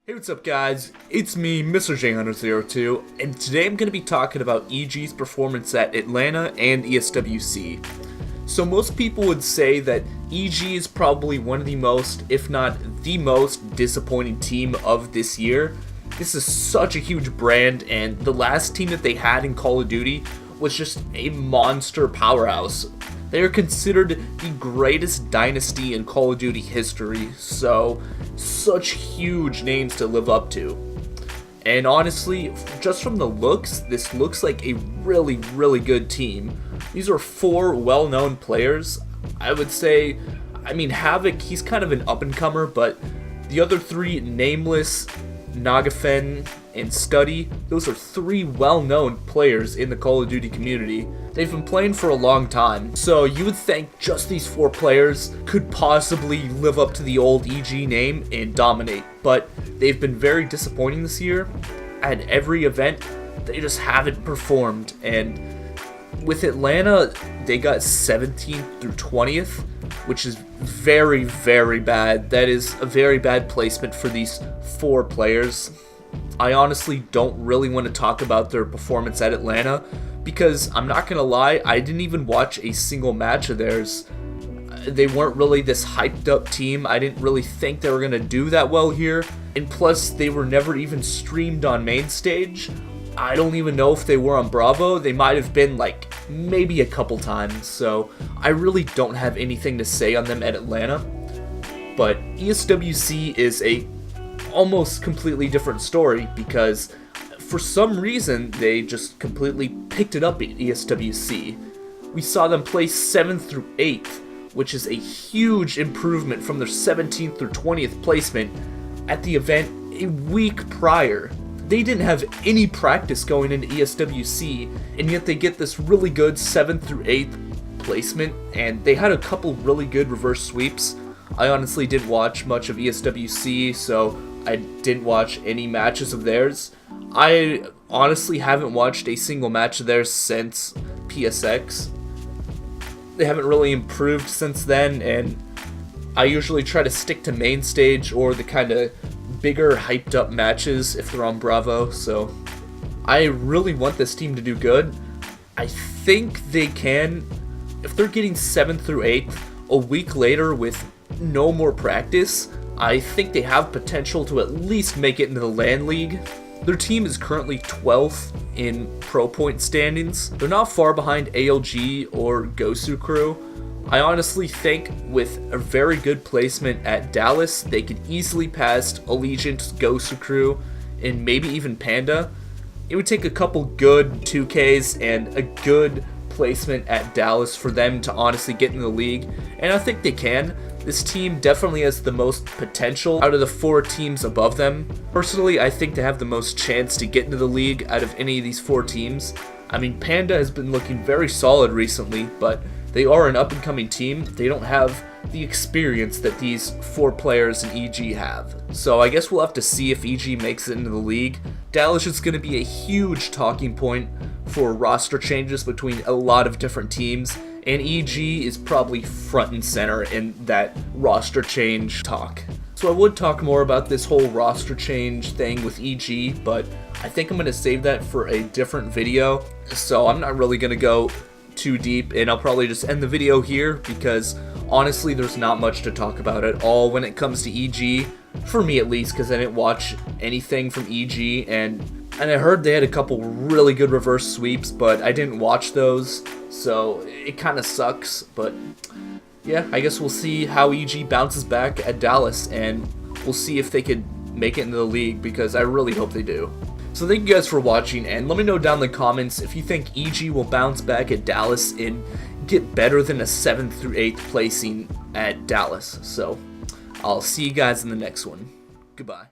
Hey, what's up guys? It's me, Mr. J10002, and today I'm going to be talking about EG's performance at Atlanta and ESWC. So most people would say that EG is probably one of the most, if not the most, disappointing team of this year. This is such a huge brand, and the last team that they had in Call of Duty was just a monster powerhouse. They are considered the greatest dynasty in Call of Duty history, so such huge names to live up to. And honestly, just from the looks, this looks like a really good team. These are four well-known players. I would say, Havoc, he's kind of an up-and-comer, but the other three, Nameless, Nagafen, and Study, those are three well-known players in the Call of Duty community. They've been playing for a long time, so you would think just these four players could possibly live up to the old EG name and dominate, but they've been very disappointing this year. At every event, they just haven't performed, and with Atlanta, they got 17th through 20th, which is very bad. That is a very bad placement for these four players. I honestly don't really want to talk about their performance at Atlanta because I'm not going to lie, I didn't even watch a single match of theirs. They weren't really this hyped up team. I didn't really think they were going to do that well here. And plus, they were never even streamed on main stage. I don't even know if they were on Bravo. They might have been like maybe a couple times. So I really don't have anything to say on them at Atlanta. But ESWC is a almost completely different story because for some reason they just completely picked it up at ESWC. We saw them place 7th through 8th, which is a huge improvement from their 17th through 20th placement at the event a week prior. They didn't have any practice going into ESWC, and yet they get this really good 7th through 8th placement, and they had a couple really good reverse sweeps. I honestly didn't watch much of ESWC, so I didn't watch any matches of theirs. I honestly haven't watched a single match of theirs since PSX. They haven't really improved since then, and I usually try to stick to main stage or the kind of bigger hyped up matches if they're on Bravo, so I really want this team to do good. I think they can. If they're getting 7th through 8th a week later with no more practice, I think they have potential to at least make it into the LAN League. Their team is currently 12th in pro point standings. They're not far behind ALG or Gosu Crew. I honestly think with a very good placement at Dallas, they could easily pass Allegiant, Gosu Crew, and maybe even Panda. It would take a couple good 2Ks and a good placement at Dallas for them to honestly get in the league, and I think they can. This team definitely has the most potential out of the four teams above them. Personally, I think they have the most chance to get into the league out of any of these four teams. Panda has been looking very solid recently, but they are an up-and-coming team. They don't have the experience that these four players in EG have. So I guess we'll have to see if EG makes it into the league. Dallas is going to be a huge talking point for roster changes between a lot of different teams, and EG is probably front and center in that roster change talk. So I would talk more about this whole roster change thing with EG, but I think I'm going to save that for a different video, so I'm not really going to go too deep, and I'll probably just end the video here because honestly there's not much to talk about at all when it comes to EG, for me at least, because I didn't watch anything from EG, and I heard they had a couple really good reverse sweeps, but I didn't watch those, so it kind of sucks. But yeah, I guess we'll see how EG bounces back at Dallas, and we'll see if they could make it into the league, because I really hope they do. So thank you guys for watching, and let me know down in the comments if you think EG will bounce back at Dallas and get better than a 7th through 8th placing at Dallas. So I'll see you guys in the next one. Goodbye.